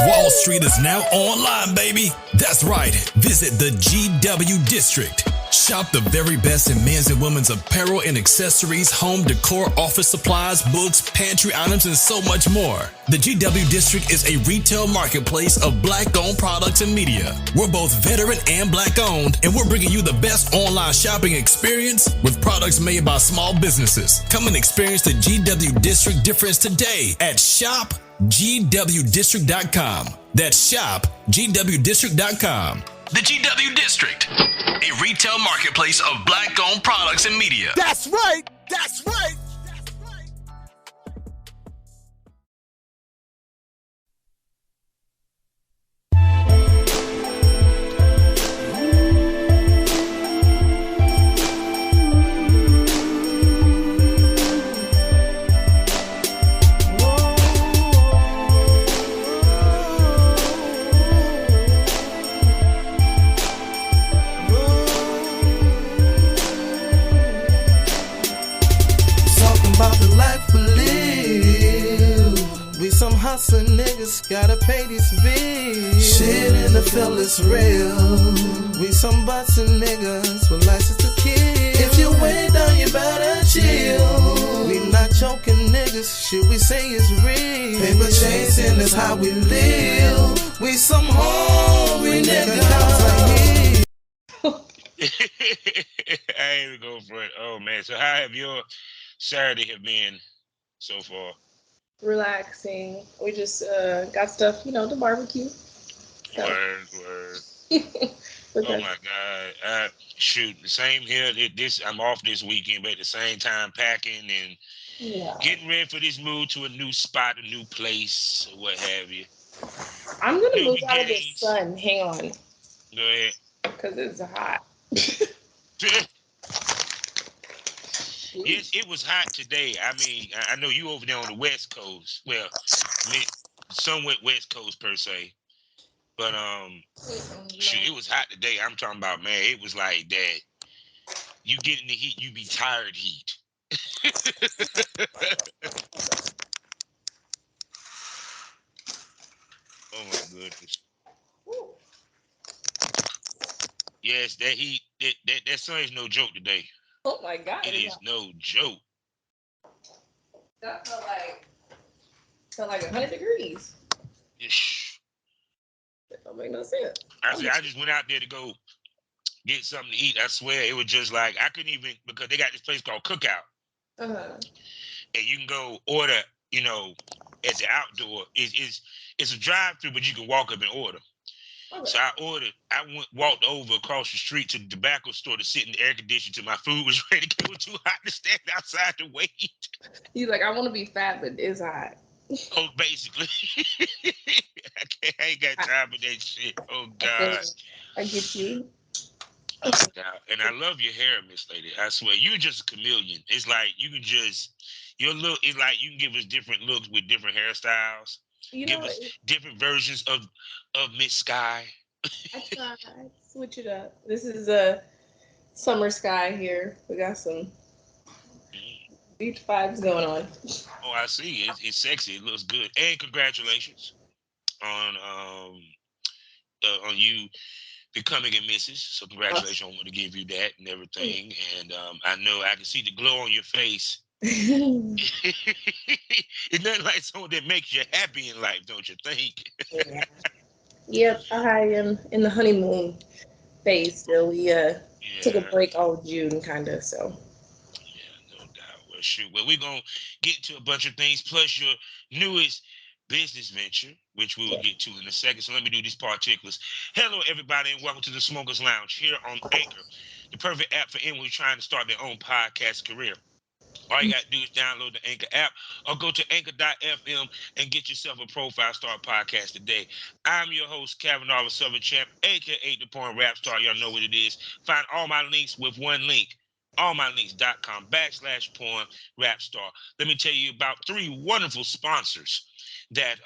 Wall Street is now online, baby. That's right. Visit the GW District. Shop the very best in men's and women's apparel and accessories, home decor, office supplies, books, pantry items, and so much more. The GW District is a retail marketplace of Black-owned products and media. We're both veteran and Black-owned, and we're bringing you the best online shopping experience with products made by small businesses. Come and experience the GW District difference today at shopgwdistrict.com. That's shopgwdistrict.com. The GW District, a retail marketplace of Black-owned products and media. That's right. That's right. Some hustling niggas gotta pay these bills. Shit in the field is real. We some bustin' niggas with license to kill. If you ain't down, you better chill. We not joking niggas, shit we say is real. Paper chasing is how we live. We some hungry niggas. I ain't even go for it. Oh man, so how have your Saturday have been so far? Relaxing. We just got stuff, to barbecue. So. Word. Oh my God. Shoot, the same here. I'm off this weekend, but at the same time packing and getting ready for this move to a new spot, a new place, or what have you. I'm going to move out of the sun. Hang on. Go ahead. Because it's hot. Yes, it was hot today. I mean, I know you over there on the West Coast. Well, somewhat West Coast per se. But shoot, it was hot today. I'm talking about, man, it was like that. You get in the heat, you be tired heat. Oh my goodness. Yes, that heat, that sun is no joke today. Oh my God. It is no joke. That felt like 100 degrees. That don't make no sense. I just went out there to go get something to eat. I swear it was just like, I couldn't even, because they got this place called Cookout. Uh-huh. And you can go order, at the outdoor. It's a drive-through, but you can walk up and order. Okay. So I walked over across the street to the tobacco store to sit in the air conditioner till my food was ready. It was too hot to stand outside to wait. He's like, I want to be fat, but it's hot. Oh, basically. I ain't got time for that shit. Oh, God. I get you. Oh, God. And I love your hair, Miss Lady. I swear, you're just a chameleon. It's like you can just, your look, it's like you can give us different looks with different hairstyles. Give us different versions of Miss Sky. I tried. Switch it up. This is a summer sky here. We got some beach vibes going on. Oh, I see. It's sexy. It looks good. And congratulations on you becoming a missus. So congratulations. I want to give you that and everything. And I know I can see the glow on your face. It's nothing like someone that makes you happy in life, don't you think? Yep, I am in the honeymoon phase. So we took a break all of June, kind of. So. Yeah, no doubt. Well, shoot. Well, we're gonna get to a bunch of things, plus your newest business venture, which we will get to in a second. So let me do these particulars. Hello, everybody, and welcome to the Smokers Lounge here on Anchor, the perfect app for anyone trying to start their own podcast career. All you got to do is download the Anchor app or go to anchor.fm and get yourself a profile, start podcast today. I'm your host, Kavanaugh, the Southern Champ, a.k.a. the Porn Rap Star. Y'all know what it is. Find all my links with one link, allmylinks.com/porn rap star. Let me tell you about three wonderful sponsors that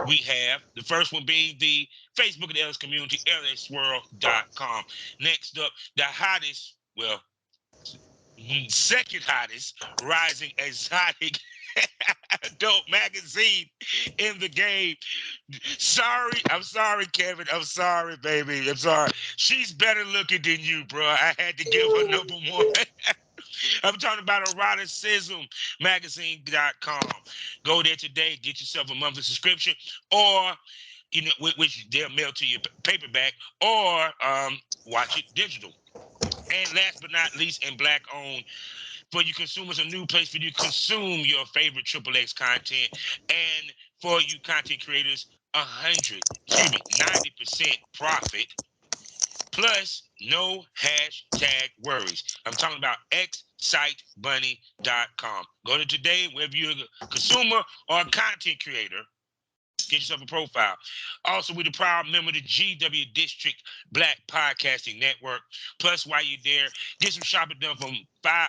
we have. The first one being the Facebook and LS community, lsworld.com. Next up, the hottest, second hottest rising exotic adult magazine in the game. Sorry, I'm sorry, Kevin. I'm sorry, baby. I'm sorry. She's better looking than you, bro. I had to give her number one. I'm talking about eroticismmagazine.com. Go there today, get yourself a monthly subscription, or which they'll mail to you paperback, or watch it digital. And last but not least, and black owned, for you consumers, a new place for you to consume your favorite Triple X content, and for you content creators, 90% profit, plus no hashtag worries. I'm talking about xsitebunny.com. Go to today, whether you're a consumer or a content creator, get yourself a profile. Also, we're the proud member of the GW District Black Podcasting Network. Plus, while you're there, get some shopping done from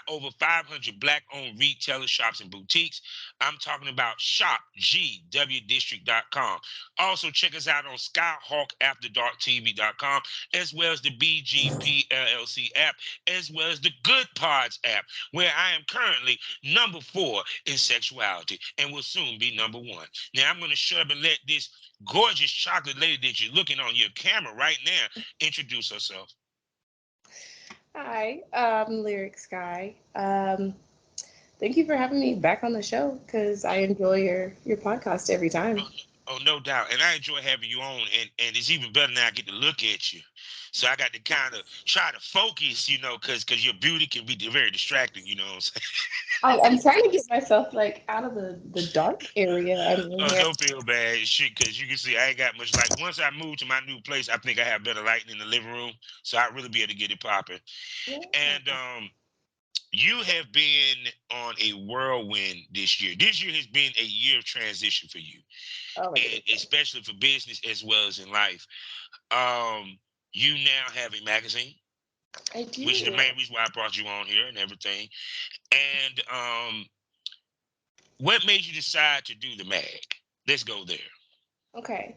over 500 Black-owned retailers, shops, and boutiques. I'm talking about shopgwdistrict.com. Also, check us out on SkyhawkAfterDarkTV.com, as well as the BGP LLC app, as well as the Good Pods app, where I am currently number 4 in sexuality and will soon be number 1. Now, I'm going to shut up and let this gorgeous chocolate lady that you're looking on your camera right now introduce herself. Hi, Lyric Sky. Thank you for having me back on the show because I enjoy your podcast every time. Oh, no doubt. And I enjoy having you on. And it's even better now I get to look at you. So I got to kind of try to focus, because your beauty can be very distracting, you know what I'm saying? I'm trying to get myself out of the dark area. Don't feel bad, because you can see I ain't got much light. Once I move to my new place, I think I have better lighting in the living room, so I really be able to get it popping. Yeah. And you have been on a whirlwind this year. This year has been a year of transition for you, and especially for business as well as in life. You now have a magazine. I do. Which is the main reason why I brought you on here and everything. And what made you decide to do the mag? Let's go there. Okay.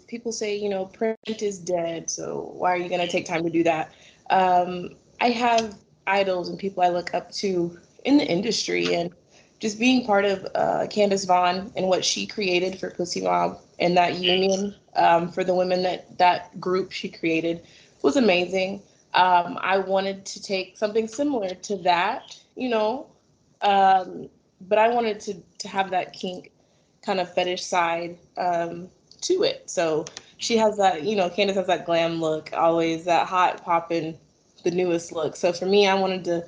People say, print is dead, so why are you going to take time to do that? I have idols and people I look up to in the industry, and just being part of Candace Vaughn and what she created for Pussy Mob and that union for the women that group she created was amazing. I wanted to take something similar to that, but I wanted to have that kink kind of fetish side to it. So she has that, Candace has that glam look, always that hot poppin', the newest look. So for me, I wanted to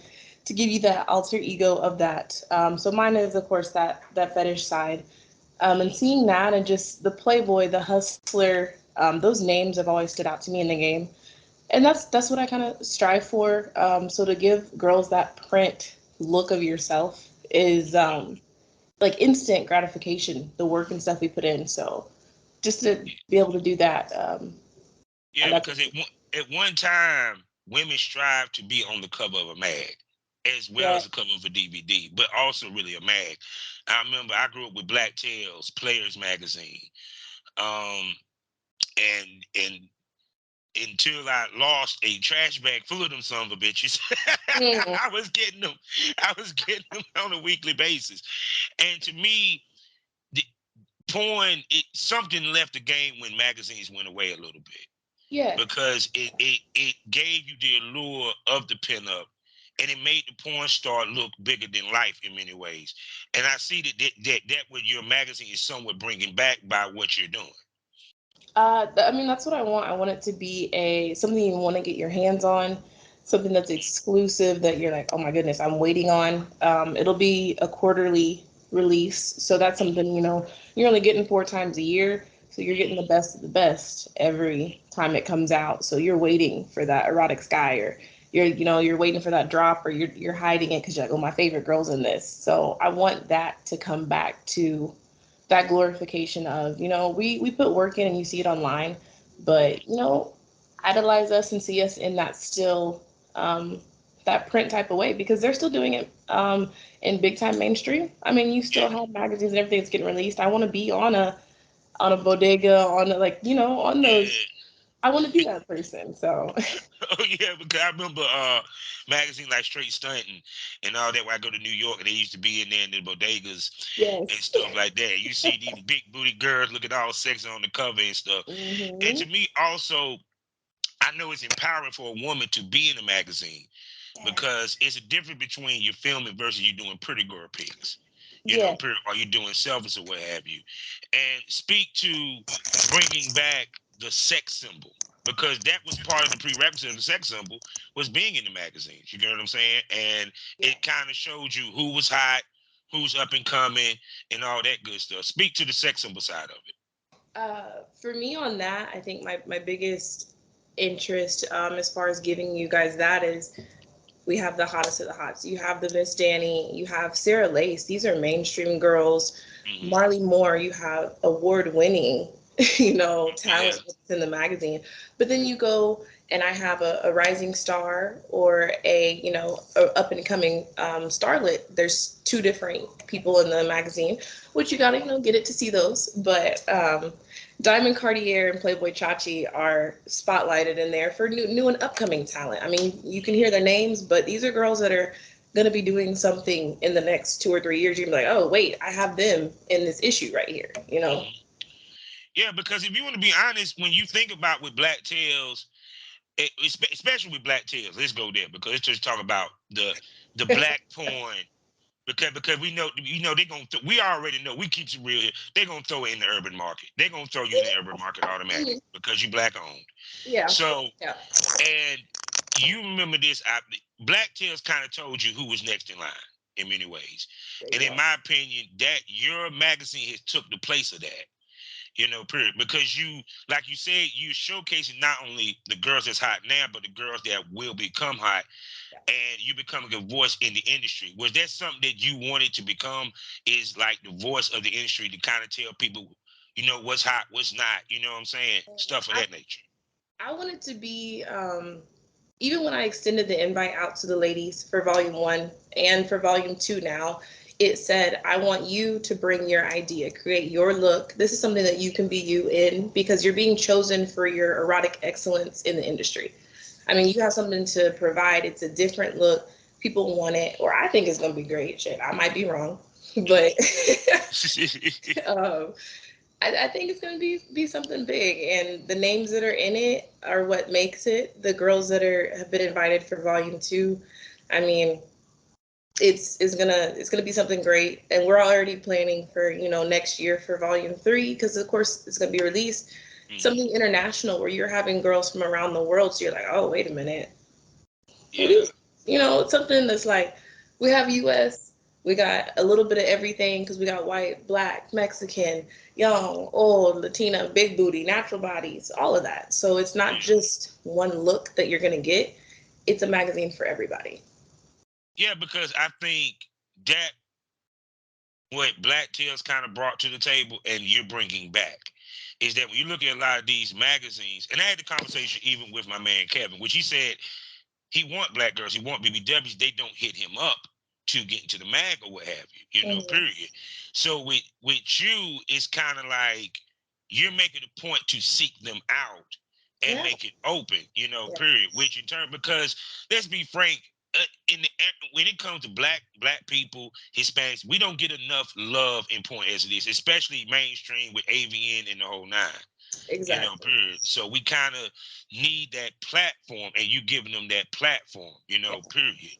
give you that alter ego of that. So mine is, of course, that fetish side. And seeing that and just the playboy, the hustler, those names have always stood out to me in the game. And that's what I kind of strive for. So to give girls that print look of yourself is instant gratification, the work and stuff we put in. So just to be able to do that. Because at one time, women strive to be on the cover of a mag, as well as the cover of a DVD, but also really a mag. I remember I grew up with Black Tails, Players Magazine, and until I lost a trash bag full of them son of a bitches, I was getting them on a weekly basis. And to me, the porn, something left the game when magazines went away a little bit. Yeah. Because it gave you the allure of the pinup, and it made the porn star look bigger than life in many ways. And I see that what your magazine is somewhat bringing back by what you're doing. That's what I want. I want it to be something you want to get your hands on, something that's exclusive that you're like, oh my goodness, I'm waiting on. It'll be a quarterly release. So that's something, you're only getting 4 times a year. So you're getting the best of the best every time it comes out. So you're waiting for that Erotic Sky, or you're waiting for that drop, or you're hiding it because you're like, oh, my favorite girl's in this. So I want that to come back to that glorification of, we put work in and you see it online, but, idolize us and see us in that still, that print type of way, because they're still doing it in big time mainstream. I mean, you still have magazines and everything that's getting released. I want to be on a bodega, on on those I want to be that person. So Oh yeah, because I remember magazine like Straight Stunting and all that. When I go to New York, and they used to be in there in the bodegas and yes. stuff like that. You see these big booty girls looking all sexy on the cover and stuff. And Hmm. to me, also, I know it's empowering for a woman to be in a magazine because it's a difference between you filming versus you doing pretty girl pics. Yeah. Or you doing selfies or what have you. And speak to bringing back the sex symbol because that was part of the prerequisite of the sex symbol was being in the magazines. You get what I'm saying? And Yeah. it kind of showed you who was hot, who's up and coming, and all that good stuff. Speak to the sex symbol side of it. For me on that, I think my biggest interest, as far as giving you guys that, is we have the hottest of the hots. You have the Miss Danny, you have Sarah Lace. These are mainstream girls. Hmm. Marley Moore, you have award winning, Yeah. talent that's in the magazine. But then you go and I have a rising star or a up and coming starlet. There's two different people in the magazine, which you gotta, get it to see those. But Diamond Cartier and Playboy Chachi are spotlighted in there for new and upcoming talent. I mean, you can hear their names, but these are girls that are going to be doing something in the next 2 or 3 years. You're gonna be like, oh, wait, I have them in this issue right here. Hmm. Yeah, because if you want to be honest, when you think about with black tails, especially with black tails, let's go there because it's just talk about the black porn. Because we know they're gonna we already know we keep it real here. They're gonna throw it in the urban market. They're gonna throw you in the urban market automatically Mhm. because you black owned. Yeah. So Yeah. and you remember this, Black Tails kind of told you who was next in line in many ways. There you And in go. my opinion, that your magazine has took the place of that. Period. Because you, like you said, you showcasing not only the girls that's hot now, but the girls that will become hot, Yeah. and you becoming a voice in the industry. Was that something that you wanted to become? Is like the voice of the industry to kind of tell people, what's hot, what's not. You know what I'm saying? Stuff of I, that nature. I wanted to be, even when I extended the invite out to the ladies for volume one and for volume two now, it said, I want you to bring your idea, create your look. This is something that you can be you in because you're being chosen for your erotic excellence in the industry. I mean, you have something to provide. It's a different look. People want it, or I think it's going to be great. Shit, I might be wrong, but um, I think it's going to be something big, and the names that are in it are what makes it. The girls that have been invited for volume two, I mean, it's gonna be something great, and we're already planning for next year for volume three because of course it's gonna be released Mhm. something international where you're having girls from around the world. So you're like, oh wait a minute, what Yeah. is something that's like we have US, we got a little bit of everything because we got white, black, Mexican, young, old, Latina, big booty, natural bodies, all of that. So it's not Yeah. just one look that you're gonna get. It's a magazine for everybody. Yeah, because I think that what Black Tails kind of brought to the table and you're bringing back is that when you look at a lot of these magazines, and I had the conversation even with my man Kevin, which he said he want black girls, he want BBWs, they don't hit him up to get into the mag or what have you, Mhm. period. So with you, it's kind of like you're making a point to seek them out and Yeah. make it open, Yeah. period. Which in turn, because let's be frank, when it comes to black people, Hispanics, we don't get enough love and point as it is, especially mainstream with AVN and the whole nine Exactly. period. So we kind of need that platform, and you giving them that platform, period.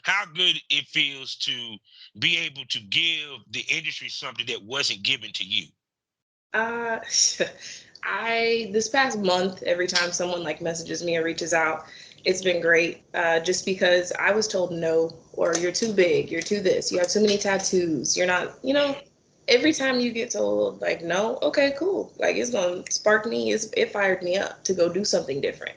How good it feels to be able to give the industry something that wasn't given to you. Uh, I this past month, every time someone like messages me or reaches out, it's been great. Just because I was told no, or you're too big, you're too this, you have too many tattoos, you're not, every time you get told like no, okay, cool, like it's gonna spark me, it fired me up to go do something different.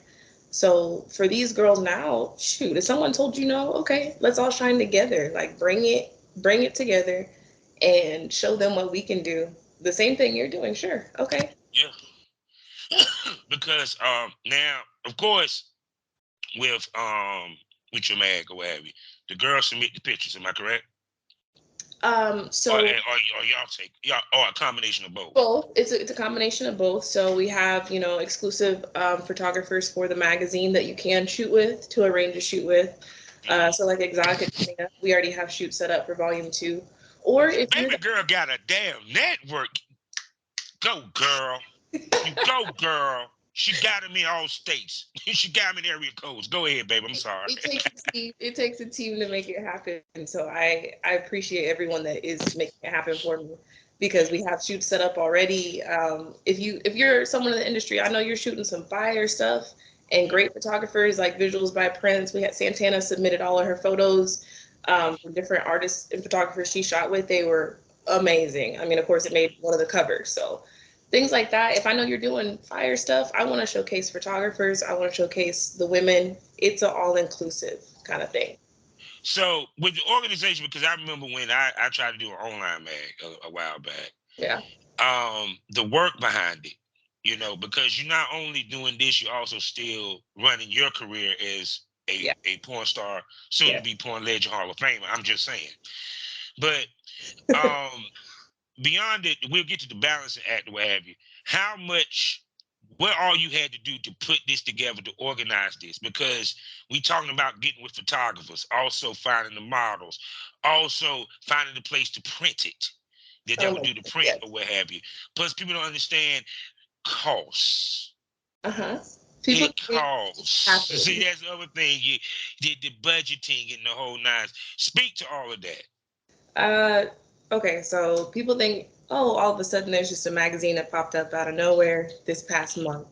So for these girls now, shoot, if someone told you no, okay, let's all shine together. Like bring it together and show them what we can do. The same thing you're doing, sure. Okay. Yeah, Yeah. because now, of course, with with your mag or what have you, the girls submit the pictures. Am I correct? So or y'all take y'all or a combination of both. both. It's a combination of both. So we have, exclusive photographers for the magazine that you can shoot with to arrange a shoot with. So like Exotic, we already have shoots set up for volume 2. Or if you Baby girl got a damn network. Go girl. You go girl. She got him in all states. She got him in area codes. Go ahead, baby. I'm sorry. it takes a team to make it happen. So I appreciate everyone that is making it happen for me, because we have shoots set up already. If you're someone in the industry, I know you're shooting some fire stuff and great photographers like Visuals by Prince. We had Santana submitted all of her photos from different artists and photographers she shot with. They were amazing. I mean, of course, it made one of the covers. So things like that. If I know you're doing fire stuff, I want to showcase photographers. I want to showcase the women. It's an all-inclusive kind of thing. So with the organization, because I remember when I tried to do an online mag a while back. Yeah. The work behind it, because you're not only doing this, you're also still running your career as a porn star, soon to be porn legend Hall of Famer. I'm just saying. But beyond it, we'll get to the balancing act, what have you. What all you had to do to put this together, to organize this? Because we talking about getting with photographers, also finding the models, also finding the place to print it, that would do the print or what have you. Plus, people don't understand costs. People it costs. See, that's the other thing. You did the budgeting and the whole nine. Speak to all of that. Okay, so people think, oh, all of a sudden there's just a magazine that popped up out of nowhere this past month.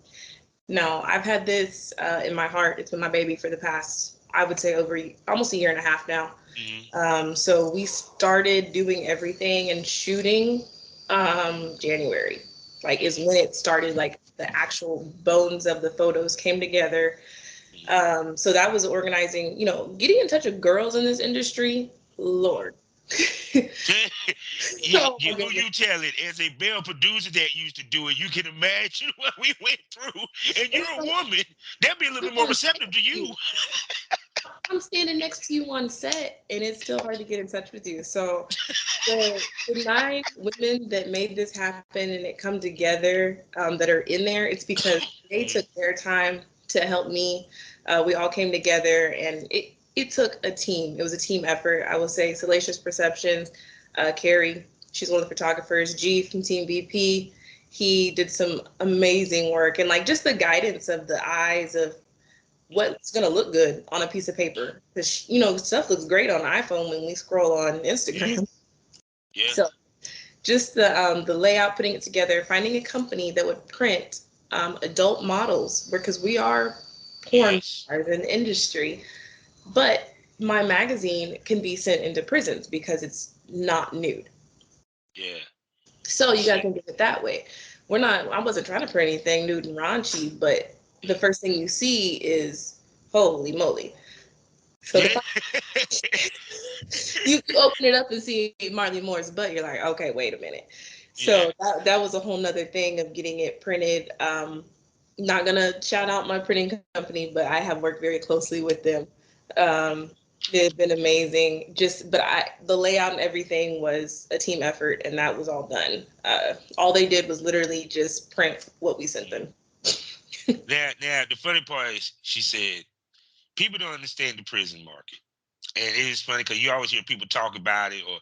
No, I've had this in my heart. It's been my baby for the past, I would say, over almost a year and a half now. Mm-hmm. So we started doing everything and shooting January, is when it started, the actual bones of the photos came together. So that was organizing, getting in touch with girls in this industry, Lord. You tell it. As a male producer that used to do it, you can imagine what we went through. And you're a woman, they'll be a little bit more receptive to you. I'm standing next to you on set, and it's still hard to get in touch with you. So the 9 women that made this happen and it come together, that are in there, it's because they took their time to help me. We all came together, and it took a team. It was a team effort. I will say Salacious Perceptions, Carrie, she's one of the photographers, G from Team BP, he did some amazing work. And just the guidance of the eyes of what's going to look good on a piece of paper. Because, stuff looks great on iPhone when we scroll on Instagram. Yeah. So just the layout, putting it together, finding a company that would print adult models, because we are porn stars in the industry. But my magazine can be sent into prisons because it's not nude. Yeah. So you got to think of it that way. I wasn't trying to print anything nude and raunchy, but the first thing you see is, holy moly. So you open it up and see Marley Moore's butt, you're like, okay, wait a minute. So that was a whole nother thing of getting it printed. Not going to shout out my printing company, but I have worked very closely with them. They've been amazing. The layout and everything was a team effort, and that was all done. All they did was literally just print what we sent them. Now, the funny part is, she said, people don't understand the prison market. And it is funny because you always hear people talk about it, or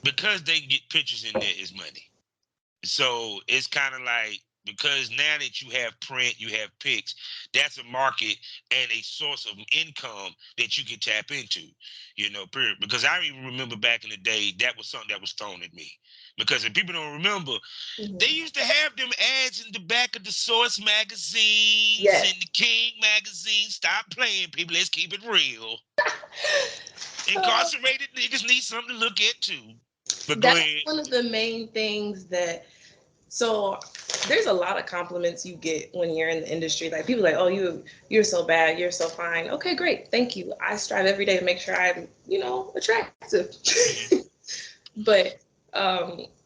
because they get pictures in there is money. So it's kind of like, because now that you have print, you have pics, that's a market and a source of income that you can tap into, period. Because I even remember back in the day, that was something that was thrown at me. Because if people don't remember, they used to have them ads in the back of the Source magazines and the King magazine. Stop playing, people. Let's keep it real. Incarcerated niggas need something to look at too. But that's one of the main things that. So there's a lot of compliments you get when you're in the industry. People are like, oh, you're so bad, you're so fine. Okay, great, thank you. I strive every day to make sure I'm, attractive. But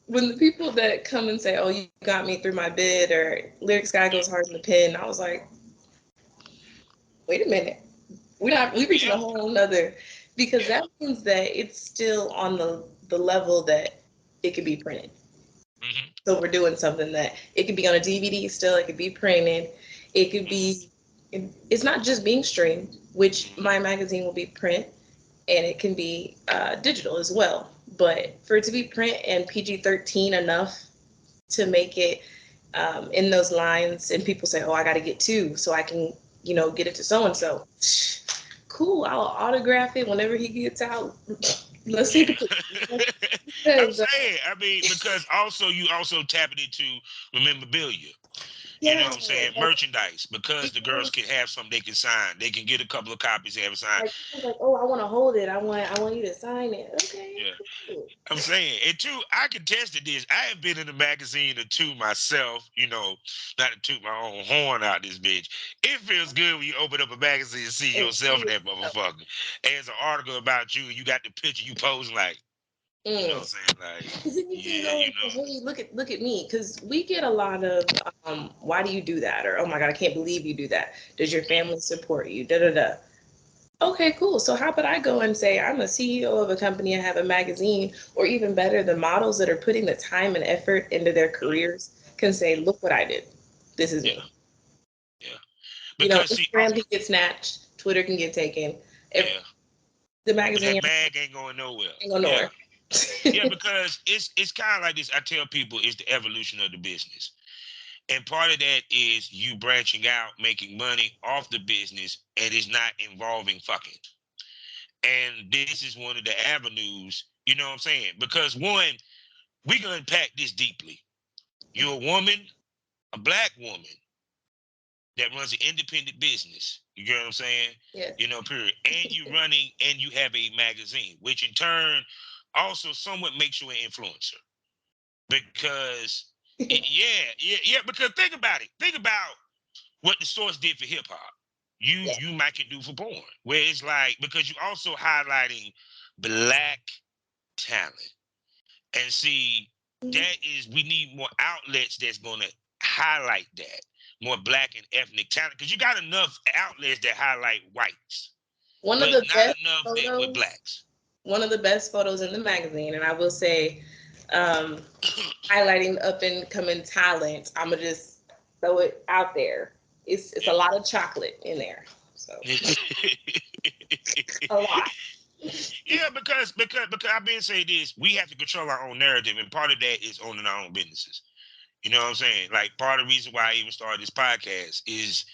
when the people that come and say, oh, you got me through my bid, or Lyric Sky goes hard in the pen, I was like, wait a minute. We reaching a whole nother because that means that it's still on the level that it could be printed. Mm-hmm. So we're doing something that it could be on a DVD still, it could be printed, it could be, it's not just being streamed, which my magazine will be print, and it can be digital as well. But for it to be print and PG-13 enough to make it in those lines, and people say, oh, I got to get two so I can, get it to so-and-so. Cool, I'll autograph it whenever he gets out. Let's see. I'm saying, because also you also tapping into memorabilia. You know what I'm saying? Merchandise, because the girls can have something they can sign. They can get a couple of copies and have a sign. Like, oh, I want to hold it. I want you to sign it. Okay. Yeah. Cool. I'm saying, and two, I can test this. I have been in a magazine or two myself, not to toot my own horn out this bitch. It feels good when you open up a magazine and see yourself in that motherfucker. And there's an article about you, and you got the picture you posing like, you know what I'm saying? Like, then you can go, hey, look at me. Because we get a lot of, why do you do that? Or, oh my God, I can't believe you do that. Does your family support you? Da da da. Okay, cool. So how about I go and say, I'm a CEO of a company, I have a magazine, or even better, the models that are putting the time and effort into their careers can say, look what I did. This is me. Yeah. Because Instagram can get snatched, Twitter can get taken. The magazine, but that mag ain't going nowhere. Ain't going nowhere. Yeah, because it's kind of like this. I tell people it's the evolution of the business. And part of that is you branching out, making money off the business, and it's not involving fucking. And this is one of the avenues, you know what I'm saying? Because one, we can unpack this deeply. You're a woman, a black woman that runs an independent business. You get what I'm saying? Yeah. Period. And you running and you have a magazine, which in turn also somewhat makes you an influencer. Because because think about it. Think about what the Source did for hip hop. You might can do for porn. Where it's like, because you also highlighting black talent. And see, that is, we need more outlets that's gonna highlight that. More black and ethnic talent. Because you got enough outlets that highlight whites. One but of the not best enough photos, that with blacks. One of the best photos in the magazine, and I will say, highlighting up and coming talent, I'm gonna just throw it out there. It's a lot of chocolate in there, so a lot. Yeah, because I've been saying this, we have to control our own narrative, and part of that is owning our own businesses. You know what I'm saying? Like, part of the reason why I even started this podcast is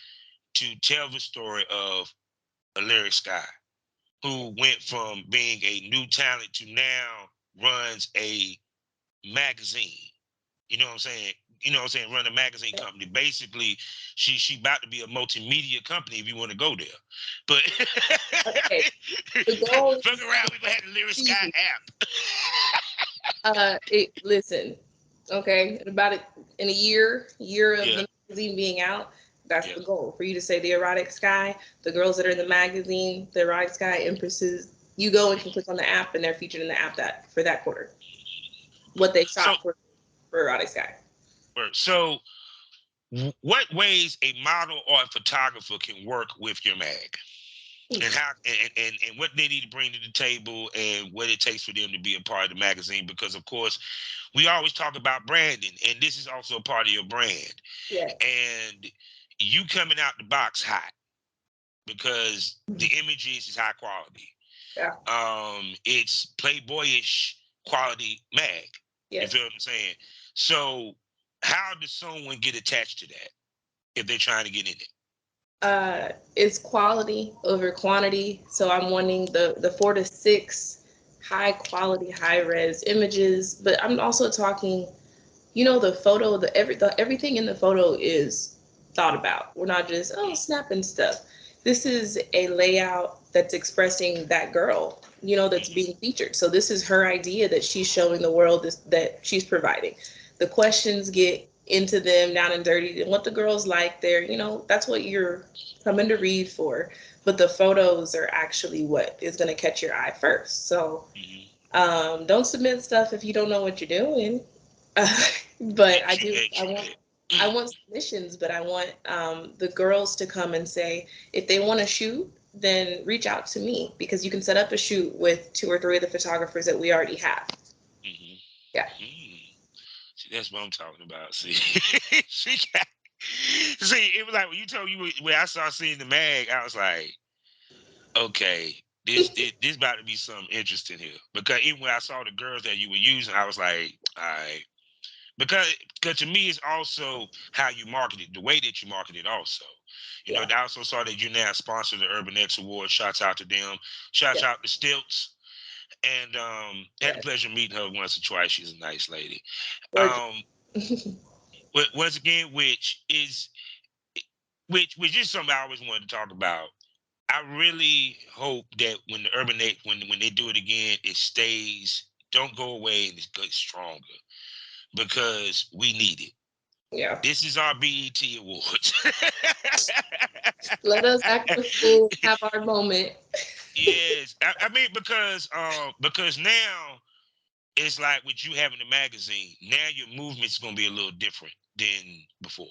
to tell the story of a Lyric Sky, who went from being a new talent to now runs a magazine. You know what I'm saying? Run a magazine company. Basically, she about to be a multimedia company if you want to go there. But Okay. The goal fuck around, we gonna have the Lyric Sky app. Listen, okay, in a year of the magazine being out, that's the goal for you to say the Erotic Sky, the girls that are in the magazine, the Erotic Sky Empresses. You go and can click on the app, and they're featured in the app for that quarter. What they shot for Erotic Sky. So, what ways a model or a photographer can work with your mag, and how and what they need to bring to the table, and what it takes for them to be a part of the magazine? Because of course, we always talk about branding, and this is also a part of your brand. Yeah. And you coming out the box hot because the images is high quality. Yeah. It's Playboyish quality mag. Yes. You feel what I'm saying? So, how does someone get attached to that if they're trying to get in it? It's quality over quantity. So I'm wanting the 4 to 6 high quality, high res images, but I'm also talking, the photo, everything in the photo is thought about. We're not just snapping stuff. This is a layout that's expressing that girl, that's being featured. So this is her idea that she's showing the world that she's providing. The questions get into them down and dirty, and what the girls like there, that's what you're coming to read for. But the photos are actually what is going to catch your eye first. So don't submit stuff if you don't know what you're doing. But I want submissions, but I want the girls to come and say, if they want to shoot, then reach out to me, because you can set up a shoot with 2 or 3 of the photographers that we already have. Mm-hmm. Yeah. Mm. See, that's what I'm talking about. See, see, it was like when you told me when I saw seeing the mag, I was like, okay, this about to be something interesting here. Because even when I saw the girls that you were using, I was like, all right. Because to me, it's also how you market it, the way that you market it also. You know, I also saw that you now sponsor the Urban X Awards. Shouts out to them. Shouts out to Stilts. And had the pleasure of meeting her once or twice. She's a nice lady. Once again, which is something I always wanted to talk about. I really hope that when the Urban X, when they do it again, it stays, don't go away, and it gets stronger, because we need it. Yeah. This is our BET Awards. Let us act the fool, have our moment. Yes, I mean, because now it's like with you having the magazine. Now your movement's gonna be a little different than before,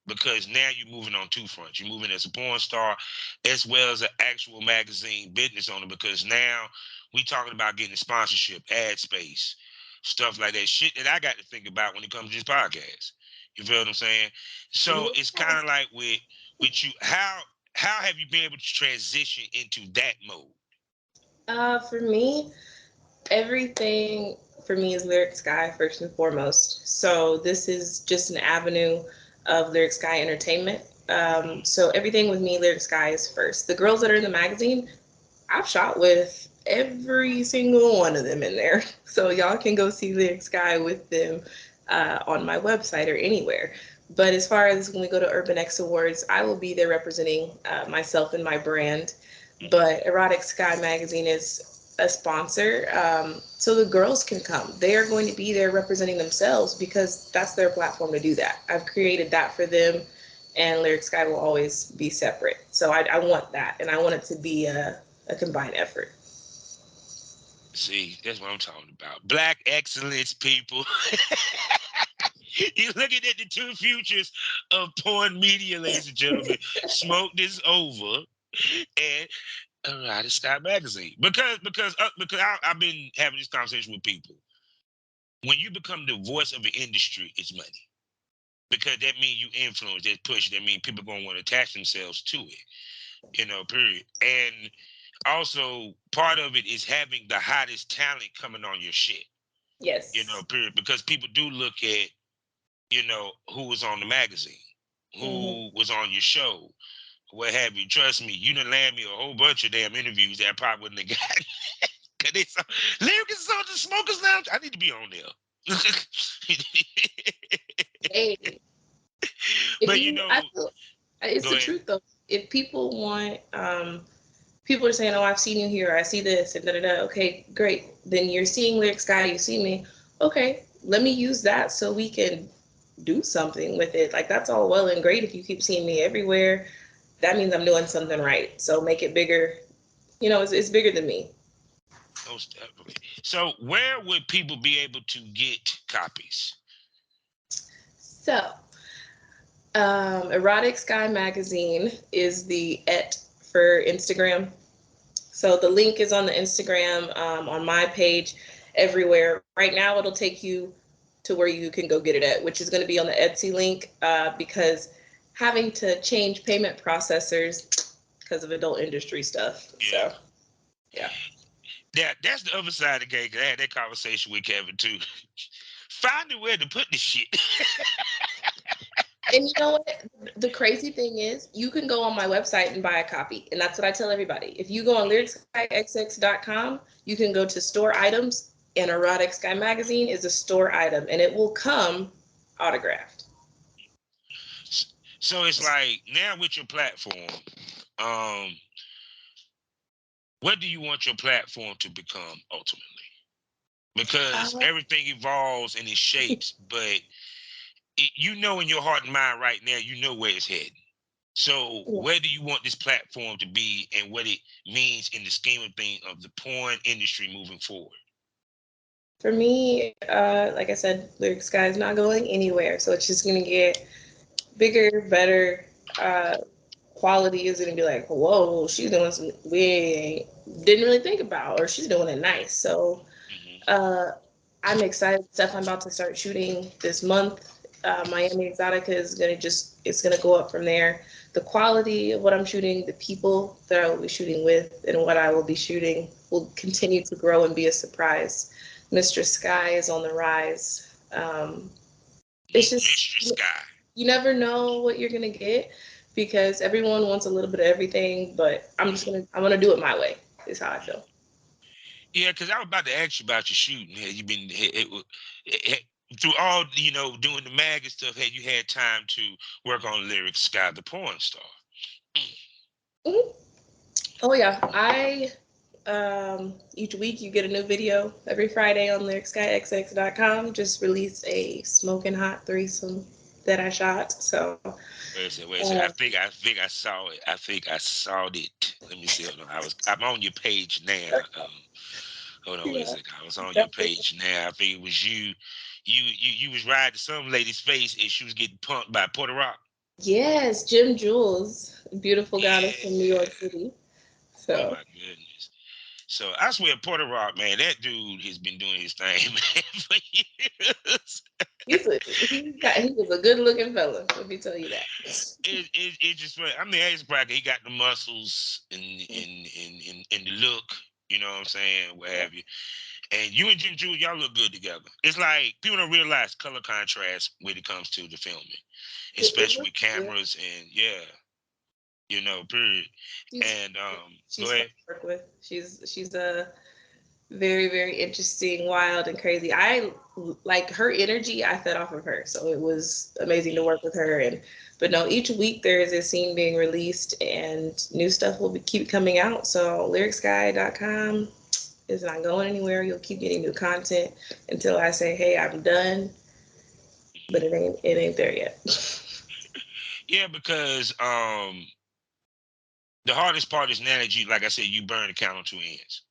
because now you're moving on 2 fronts. You're moving as a porn star as well as an actual magazine business owner, because now we talking about getting sponsorship, ad space, stuff like that. Shit that I got to think about when it comes to this podcast. You feel what I'm saying? So it's kind of like with you, how have you been able to transition into that mode? For me, everything for me is Lyric Sky first and foremost. So this is just an avenue of Lyric Sky entertainment. So everything with me, Lyric Sky is first. The girls that are in the magazine, I've shot with every single one of them in there. So y'all can go see Lyric Sky with them on my website or anywhere. But as far as when we go to Urban X Awards, I will be there representing myself and my brand. But Erotic Sky Magazine is a sponsor, so the girls can come. They are going to be there representing themselves, because that's their platform to do that. I've created that for them, and Lyric Sky will always be separate. So I want that, and I want it to be a combined effort. See, that's what I'm talking about. Black excellence, people. You're looking at the 2 futures of porn media, ladies and gentlemen. Smoke this over, and Erotic Sky Magazine. Because I've been having this conversation with people. When you become the voice of the industry, it's money. Because that means you influence, that push. That means people are going to want to attach themselves to it. Period. And also, part of it is having the hottest talent coming on your shit. Yes. Period. Because people do look at, who was on the magazine, who was on your show, what have you. Trust me, you done land me a whole bunch of damn interviews that I probably wouldn't have gotten. Cause they saw Lyric is on the Smokers Lounge. I need to be on there. Hey. But it's the truth though. If people want, people are saying, "Oh, I've seen you here. I see this," and da da da. Okay, great. Then you're seeing Lyric Sky. You see me. Okay, let me use that so we can do something with it. Like, that's all well and great if you keep seeing me everywhere. That means I'm doing something right. So make it bigger. It's bigger than me. Most definitely. So where would people be able to get copies? So, Erotic Sky Magazine is the for Instagram. So the link is on the Instagram, on my page, everywhere. Right now, it'll take you to where you can go get it at, which is going to be on the Etsy link, Yeah. because having to change payment processors because of adult industry stuff. Yeah. So, yeah. Yeah, that's the other side of the game. 'Cause I had that conversation with Kevin too. Finding where to put this shit. And you know what? The crazy thing is, you can go on my website and buy a copy. And that's what I tell everybody. If you go on lyricskyxx.com, you can go to store items, and Erotic Sky Magazine is a store item, and it will come autographed. So it's like, now with your platform, what do you want your platform to become ultimately? Because everything evolves and it shapes, but in your heart and mind right now, you know where it's heading. So where do you want this platform to be, and what it means in the scheme of things of the porn industry moving forward? For me, like I said, Lyric Sky is not going anywhere. So it's just going to get bigger, better, quality is going to be like, whoa, she's doing some we didn't really think about, or she's doing it nice. So uh, I'm excited. Stuff I'm about to start shooting this month. Miami Exotica is it's gonna go up from there. The quality of what I'm shooting, the people that I will be shooting with, and what I will be shooting will continue to grow and be a surprise. Mr. Sky is on the rise. It's just Mr. Sky. you never know what you're gonna get because everyone wants a little bit of everything, but I'm gonna do it my way. Is how I feel. Yeah, because I was about to ask you about your shooting. Had you been through all doing the mag and stuff? Had you had time to work on Lyric Sky, the porn star? Mhm. Oh yeah, I each week you get a new video every Friday on lyricskyxx.com. Just released a smoking hot threesome that I shot. So Wait a second. I think I saw it. I think I saw it. Let me see. Hold on. I'm on your page now. Hold on, wait a yeah, second. I was on your definitely. page now. I think it was you. You was riding some lady's face and she was getting punked by Puerto Rock. Yes, Jim Jules, beautiful goddess from New Yeah. York City. Oh So my goodness. So I swear, Puerto Rock, man, that dude has been doing his thing, man, for years. he was a good looking fella. Let me tell you that. It just I mean, it's bracket. He got the muscles and the look. You know what I'm saying? What have you? And you and Jim Jules, y'all look good together. It's like people don't realize color contrast when it comes to the filming, It especially looks with good. cameras and period. She's And go she's fun ahead. to work with. She's a very, very interesting, wild, and crazy. I like her energy. I fed off of her, so it was amazing to work with her. But no, each week there is a scene being released, and new stuff will keep coming out. So lyricsky.com is not going anywhere. You'll keep getting new content until I say, "Hey, I'm done." But it ain't there yet. Yeah, because the hardest part is now that you, like I said, you burn the count on two ends.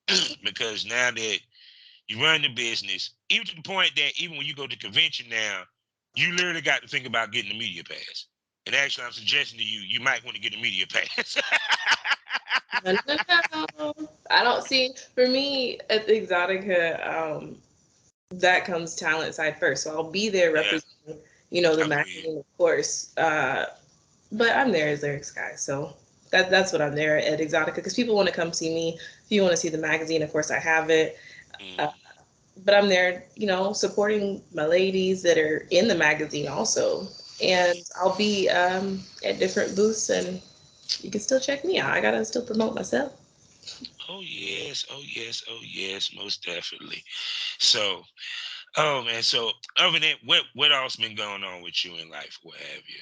Because now that you run the business, even to the point that even when you go to convention now, you literally got to think about getting the media pass. And actually, I'm suggesting to you, you might want to get a media pass. No, no, no. I don't see. For me at the Exotica, that comes talent side first. So I'll be there Yeah, representing, the agreed. magazine, of course. But I'm there as Lyric Sky. So that's what I'm there at Exotica because people want to come see me. If you want to see the magazine, of course I have it. Uh, Mm. but I'm there, supporting my ladies that are in the magazine also. And I'll be at different booths and you can still check me out. I gotta still promote myself. Oh yes, oh yes, oh yes, most definitely. So, oh man, so other than that, what else been going on with you in life? What have you?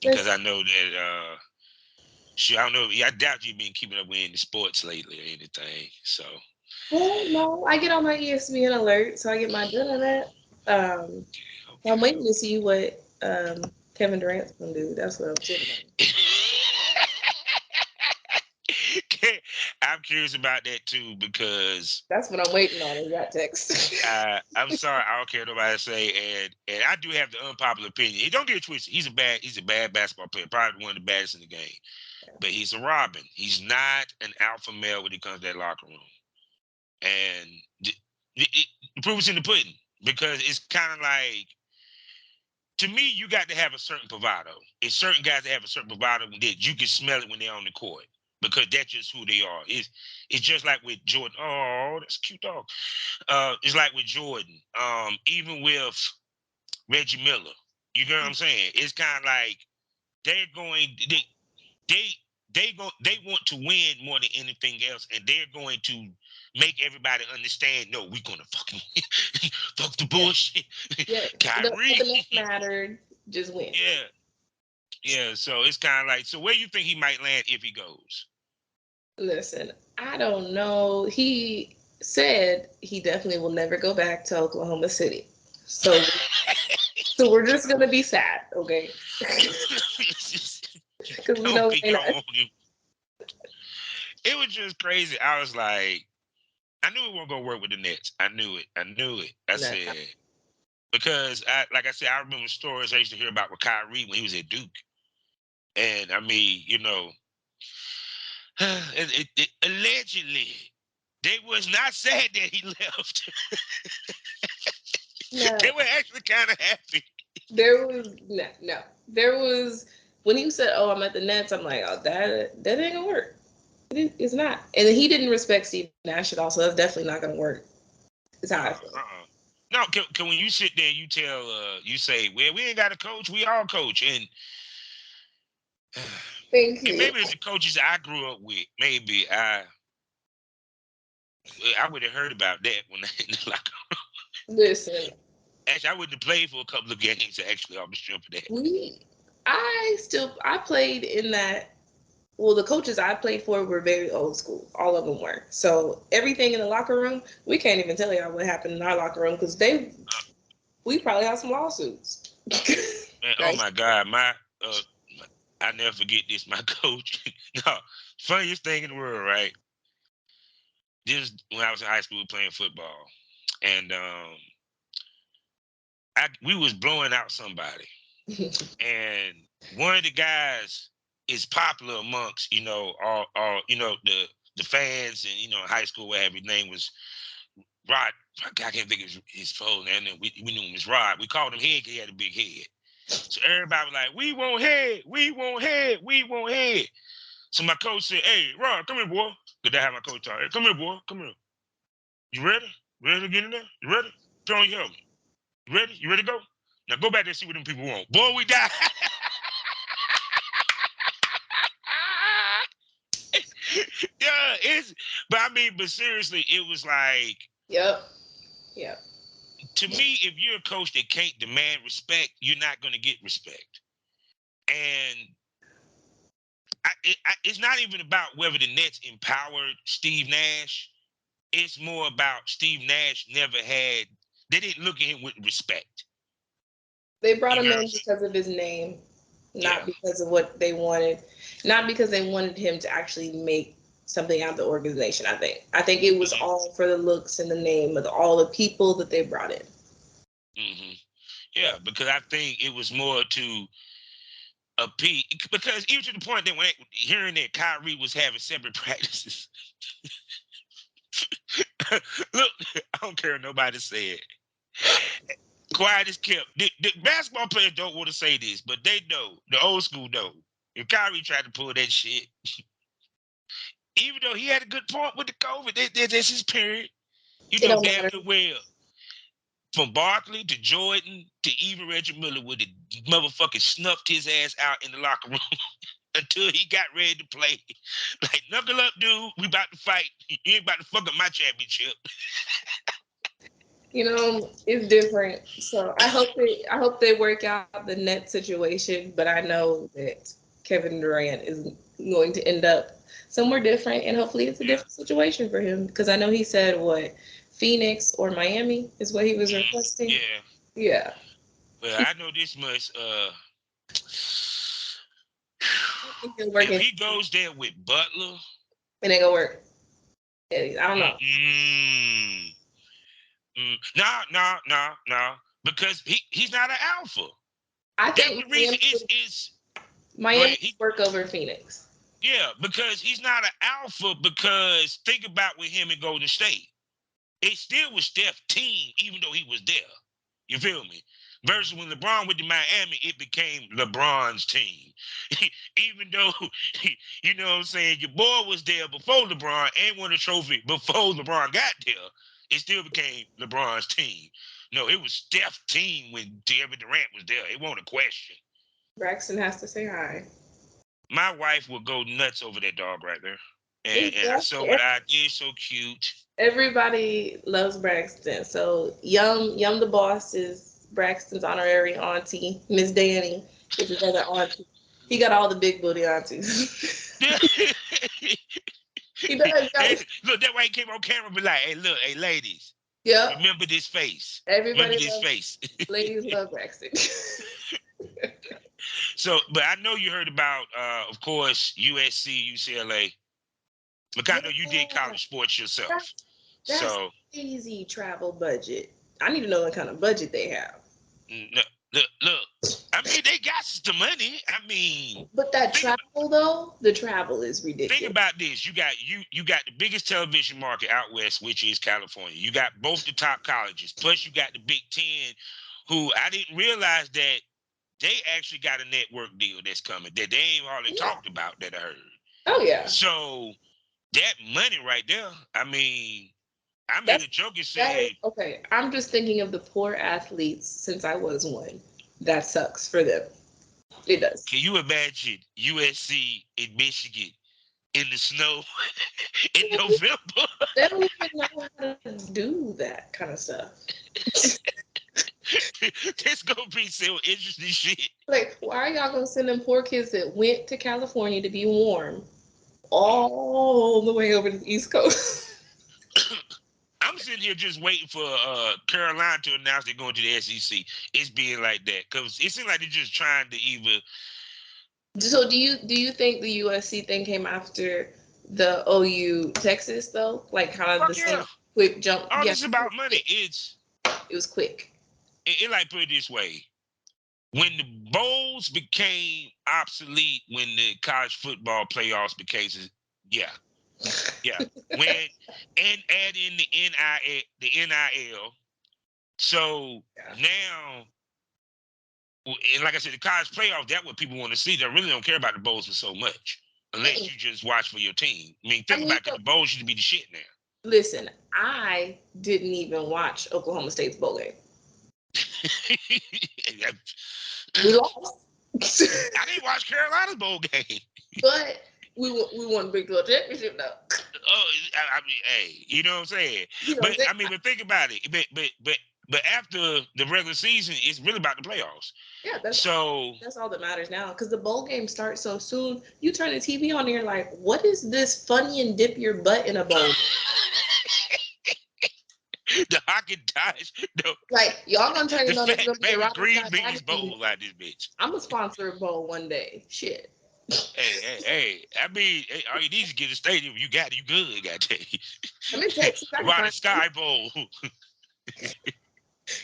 Because I know that sure, I don't know. Yeah, I doubt you've been keeping up with any sports lately or anything. So, Well, no, I get on my ESPN alert, so I get my internet. I'm okay, waiting to see what Kevin Durant's gonna do. That's what I'm sitting on. okay. I'm curious about that too because That's what I'm waiting on. Is that text? I'm sorry, I don't care what nobody say, and I do have the unpopular opinion. He don't get it twisted. He's a bad basketball player, probably one of the baddest in the game. But he's a Robin. He's not an alpha male when it comes to that locker room. And the proof is in the pudding because it's kind of like, to me, you got to have a certain bravado. It's certain guys that have a certain bravado that you can smell it when they're on the court because that's just who they are. It's just like with Jordan. Oh, that's a cute dog. It's like with Jordan. Even with Reggie Miller. You know what I'm saying? It's kind of like they're going. They they want to win more than anything else, and they're going to make everybody understand. No, we're gonna fucking fuck the Yeah, bullshit. yeah. Kyrie. Nothing else mattered. Just win. Yeah, yeah. So it's kind of like, so where you think he might land if he goes? Listen, I don't know. He said he definitely will never go back to Oklahoma City. So we're just gonna be sad, okay? Because we Don't know be we're not. on him. It was just crazy. I was like, I knew it wasn't gonna work with the Nets. I knew it. I knew it. I No. said, because like I said, I remember stories I used to hear about with Kyrie when he was at Duke. And I mean, allegedly, they was not sad that he left. No, They were actually kind of happy. there was no. There was when he said, "Oh, I'm at the Nets." I'm like, "Oh, that ain't gonna work. It's not." And he didn't respect Steve Nash at all, so that's definitely not gonna work. It's how I feel. No, can when you sit there, you tell, you say, "Well, we ain't got a coach. We all coach," and Thank you. maybe it's the coaches I grew up with. Maybe I would have heard about that when like. Listen, Actually, I wouldn't have played for a couple of games actually off the strength of that. I played in that. Well, the coaches I played for were very old school. All of them were. So everything in the locker room, we can't even tell y'all what happened in our locker room because we probably have some lawsuits. Man, Right? oh my God, I never forget this. My coach, no, funniest thing in the world, right? This when I was in high school playing football, and we was blowing out somebody, and one of the guys is popular amongst all the fans and high school what have you. His name was Rod. I can't think of his full name. And we knew him as Rod. We called him Head because he had a big head. So everybody was like, "We want Head, we want Head, we want Head." So my coach said, "Hey, Rod, come here, boy." Because I have my coach talk. "Hey, come here, boy, come here. You ready? Ready to get in there? You ready? Put on your helmet. You ready? You ready to go? Now go back there and see what them people want." Boy, we died. Yeah, but seriously, it was like, Yep. to me, if you're a coach that can't demand respect, you're not going to get respect. And it's not even about whether the Nets empowered Steve Nash. It's more about Steve Nash they didn't look at him with respect. They brought him in because of his name, not because of what they wanted, not because they wanted him to actually make something out of the organization. I think it was all for the looks and the name of all the people that they brought in. Mm-hmm. Yeah, because I think it was more to appeal, because even to the point that when hearing that Kyrie was having separate practices. Look, I don't care what nobody said. Quiet as kept. The basketball players don't want to say this, but they know. The old school know. If Kyrie tried to pull that shit, even though he had a good point with the COVID, that's his period. You know damn good well. From Barkley to Jordan to even Reggie Miller would have motherfucking snuffed his ass out in the locker room until he got ready to play. Like, knuckle up, dude. We about to fight. You ain't about to fuck up my championship. It's different. So I hope they work out the net situation, but I know that Kevin Durant is going to end up somewhere different, and hopefully it's a different situation for him, because I know he said Phoenix or Miami is what he was requesting. Yeah. Well, I know this much. If he goes there with Butler, it ain't gonna work. I don't know. No, because he's not an alpha. I think the reason is Miami work over Phoenix. Yeah, because he's not an alpha. Because think about with him in Golden State, it still was Steph's team, even though he was there. You feel me? Versus when LeBron went to Miami, it became LeBron's team. Even though, you know what I'm saying, your boy was there before LeBron and won a trophy before LeBron got there, it still became LeBron's team. No, it was Steph's team when Kevin Durant was there. It wasn't a question. Braxton has to say hi. My wife will go nuts over that dog right there. And I saw what I did, so cute. Everybody loves Braxton. So Yum the boss is Braxton's honorary auntie, Miss Danny is his other auntie. He got all the big booty aunties. He does. Look, that way he came on camera and be like, "Hey, look, hey, ladies. Yep. Remember this face. Everybody remember this face." Ladies love Braxton. So, but I know you heard about, of course, USC, UCLA. Because I know you did college sports yourself. That's easy travel budget. I need to know what kind of budget they have. Look. I mean, they got some money. I mean, but that travel though, the travel is ridiculous. Think about this. You got the biggest television market out west, which is California. You got both the top colleges. Plus you got the Big Ten, who I didn't realize that they actually got a network deal that's coming that they ain't hardly talked about that I heard. Oh yeah. So that money right there, I mean, I made a joke and said, okay, I'm just thinking of the poor athletes since I was one. That sucks for them. It does. Can you imagine USC in Michigan in the snow in November? They don't even know how to do that kind of stuff. This gonna be some interesting shit. Like, why are y'all gonna send them poor kids that went to California to be warm all the way over to the East Coast? I'm sitting here just waiting for Carolina to announce they're going to the SEC. It's being like that because it seems like they're just trying to either. So do you think the USC thing came after the OU Texas though? Like kind of the same quick jump. All this about money. It was quick. It like put it this way. When the bowls became obsolete, when the college football playoffs became, yeah. When and add in the NIL. So now, and like I said, the college playoffs, that's what people want to see. They really don't care about the bowls for so much, unless you just watch for your team. I mean, think about it, the bowls should be the shit now. Listen, I didn't even watch Oklahoma State's bowl game. We lost. I didn't watch Carolina's bowl game. But we won Big 12 championship though. Oh, I mean, hey, you know what I'm saying? But think about it. But after the regular season, it's really about the playoffs. Yeah, that's all that matters now. Because the bowl game starts so soon. You turn the TV on and you're like, what is this funny and dip your butt in a bowl? The Haagen-Dazs. No. Like, y'all gonna turn it on. Maybe green beans bowl out this bitch. I'm a sponsor of bowl one day. Shit. Hey. I mean, all you need to get a stadium. You got it. You good. Goddamn. I'm in Texas. Erotic Sky Bowl.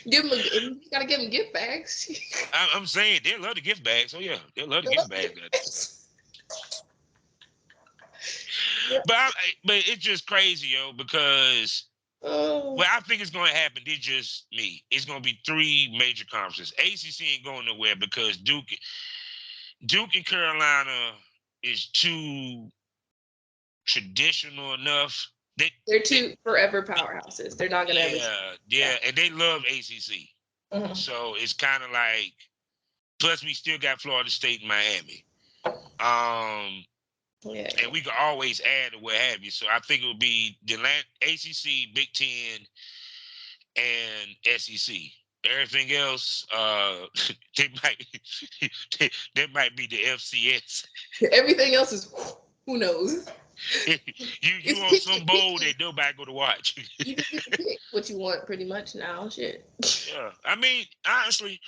You gotta give them gift bags. I'm saying they love the gift bags. Oh yeah, they love the gift bags. Yeah. But it's just crazy, yo, because what I think is going to happen, it's just me. It's going to be 3 major conferences. ACC ain't going nowhere because Duke and Carolina is too traditional enough. They're 2 forever powerhouses. They're not going to ever. Yeah, and they love ACC. Mm-hmm. So it's kind of like, plus we still got Florida State and Miami. And we could always add or what have you. So I think it would be the ACC, Big Ten, and SEC. Everything else, that might be the FCS. Everything else is who knows. you want some bowl that nobody go to watch. You just get to pick what you want pretty much now. Shit. Yeah, I mean, honestly,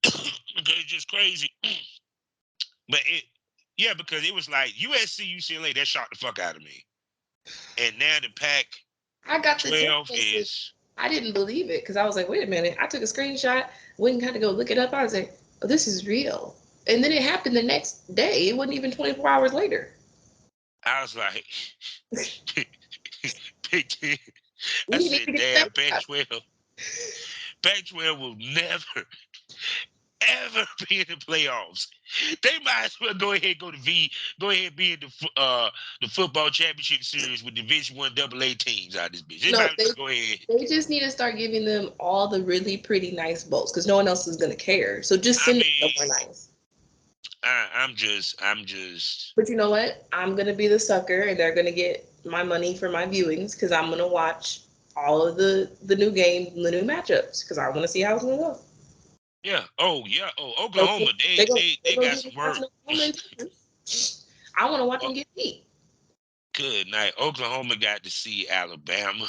because it's just crazy. But because it was like USC, UCLA, that shocked the fuck out of me. And now the Pac-12 is. I didn't believe it because I was like, wait a minute. I took a screenshot, went and had to go look it up. I was like, oh, this is real. And then it happened the next day. It wasn't even 24 hours later. I was like, I said, damn, Pac-12. Pac-12 will never, ever be in the playoffs. They might as well go ahead and be in the football championship series with Division I AA teams out of this bitch. Go ahead. They just need to start giving them all the really pretty nice bowls because no one else is gonna care. So just send them somewhere nice. I'm just. But you know what? I'm gonna be the sucker, and they're gonna get my money for my viewings because I'm gonna watch all of the new games and the new matchups because I want to see how it's gonna go. Yeah. Oh, yeah. Oh, Oklahoma. They got some work. I want to watch them get beat. Good night. Oklahoma got to see Alabama.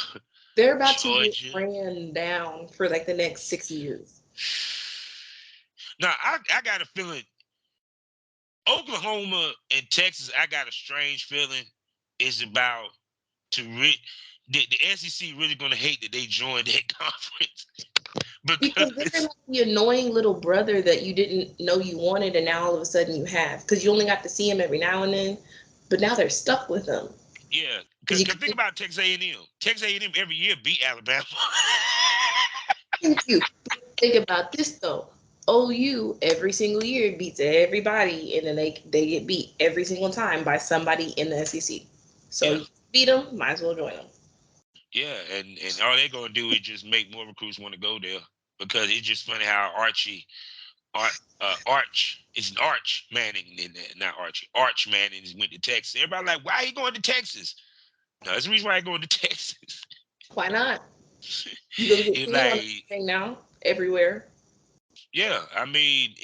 They're about to get ran down for like the next 6 years. Now, I got a feeling Oklahoma and Texas, I got a strange feeling is about to the SEC really going to hate that they joined that conference Because they're like the annoying little brother that you didn't know you wanted, and now all of a sudden you have. Because you only got to see him every now and then, but now they're stuck with him. Yeah, because think about Texas A&M. Texas A&M every year beat Alabama. Thank you. Think about this though. OU every single year beats everybody, and then they get beat every single time by somebody in the SEC. So you beat them, might as well join them. Yeah, and all they're gonna do is just make more recruits want to go there, because it's just funny how it's Arch Manning in there, not Archie. Arch Manning went to Texas. Everybody like, why are you going to Texas? No, that's the reason why I'm going to Texas. Why not? You go get It's seen on like, everything now, everywhere. yeah, I mean,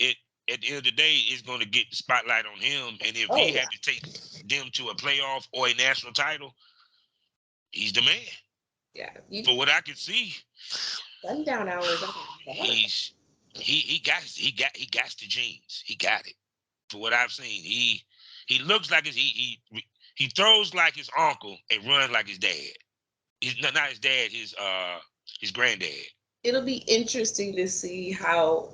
at the end of the day, it's going to get the spotlight on him, and if he had to take them to a playoff or a national title, he's the man. Yeah. For what I can see, sundown hours. he got the genes. He got it. For what I've seen, he looks like he throws like his uncle and runs like his dad. He's not his dad, his granddad. It'll be interesting to see how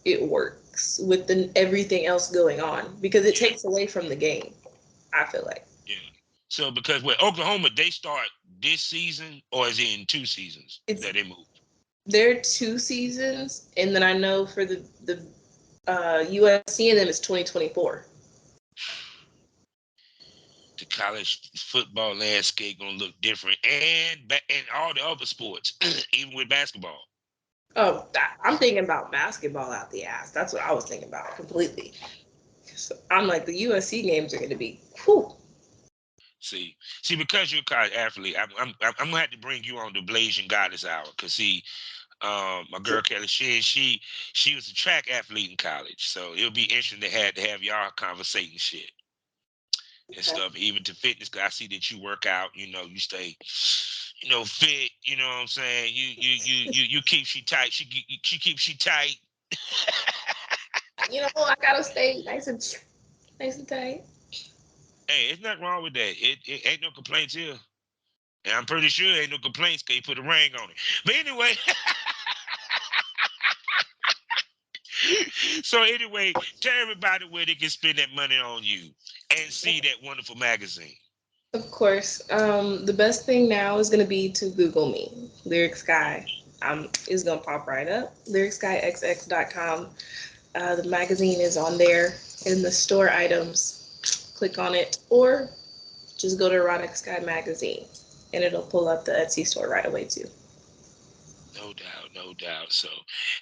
it works with everything else going on, because it takes away from the game, I feel like. Yeah. So because with Oklahoma, they start this season, or is it in 2 seasons that they moved? They're 2 seasons, and then I know for the USC and them it's 2024. The college football landscape gonna look different, and all the other sports, even with basketball. Oh, I'm thinking about basketball out the ass. That's what I was thinking about completely. So I'm like, the USC games are going to be cool. See, because you're a college athlete, I'm gonna have to bring you on the Blazing Goddess Hour, because see, my girl Kelly, she was a track athlete in college, so it'll be interesting to have y'all conversating shit and stuff, even to fitness. Cause I see that you work out, you stay, fit. You know what I'm saying? You keep she tight. She keeps she tight. I gotta stay nice and tight. Hey, it's nothing wrong with that. It ain't no complaints here. And I'm pretty sure ain't no complaints because you put a ring on it. But anyway. So anyway, tell everybody where they can spend that money on you and see that wonderful magazine. Of course. The best thing now is going to be to Google me, Lyric Sky. It's going to pop right up, lyricskyxx.com. The magazine is on there in the store items. Click on it, or just go to Erotic Sky Magazine, and it'll pull up the Etsy store right away too. No doubt. So,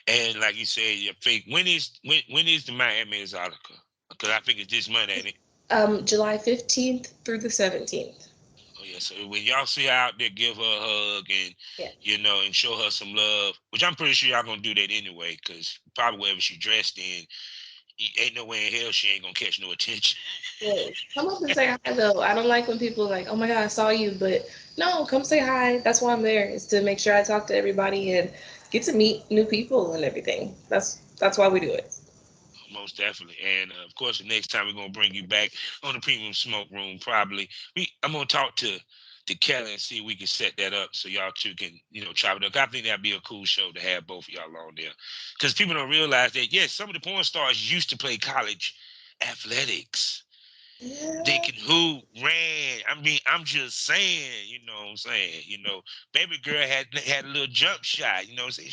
and like you said, your fake. When is the Miami Exotica? Because I think it's this Monday, ain't it? July 15th through the 17th. Oh yeah. So when y'all see her out there, give her a hug and and show her some love. Which I'm pretty sure y'all gonna do that anyway, because probably wherever she dressed in, ain't no way in hell she ain't gonna catch no attention. Yeah. Come up and say hi though. I don't like when people are like, "Oh my God, I saw you," but no, come say hi. That's why I'm there. Is to make sure I talk to everybody and get to meet new people and everything. That's why we do it. Most definitely. And of course, the next time we're gonna bring you back on the Premium Smoke Room. Probably I'm gonna talk to Kelly and see if we can set that up so y'all two can chop it up. I think that'd be a cool show to have both of y'all on there, because people don't realize that yes, some of the porn stars used to play college athletics. Yeah. They can hoop, ran. I mean, I'm just saying, what I'm saying. Baby girl had a little jump shot, what I'm saying.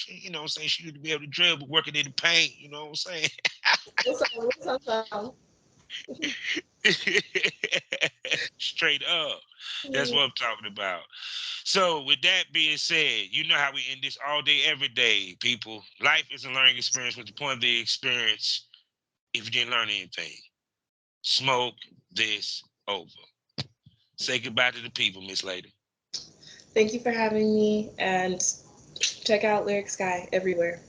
She used to be able to dribble, working in the paint, what I'm saying. Straight up. That's what I'm talking about. So with that being said, you know how we end this all day, every day, people. Life is a learning experience. What's the point of the experience if you didn't learn anything? Smoke this over. Say goodbye to the people, Miss Lady. Thank you for having me, and check out Lyric Sky everywhere.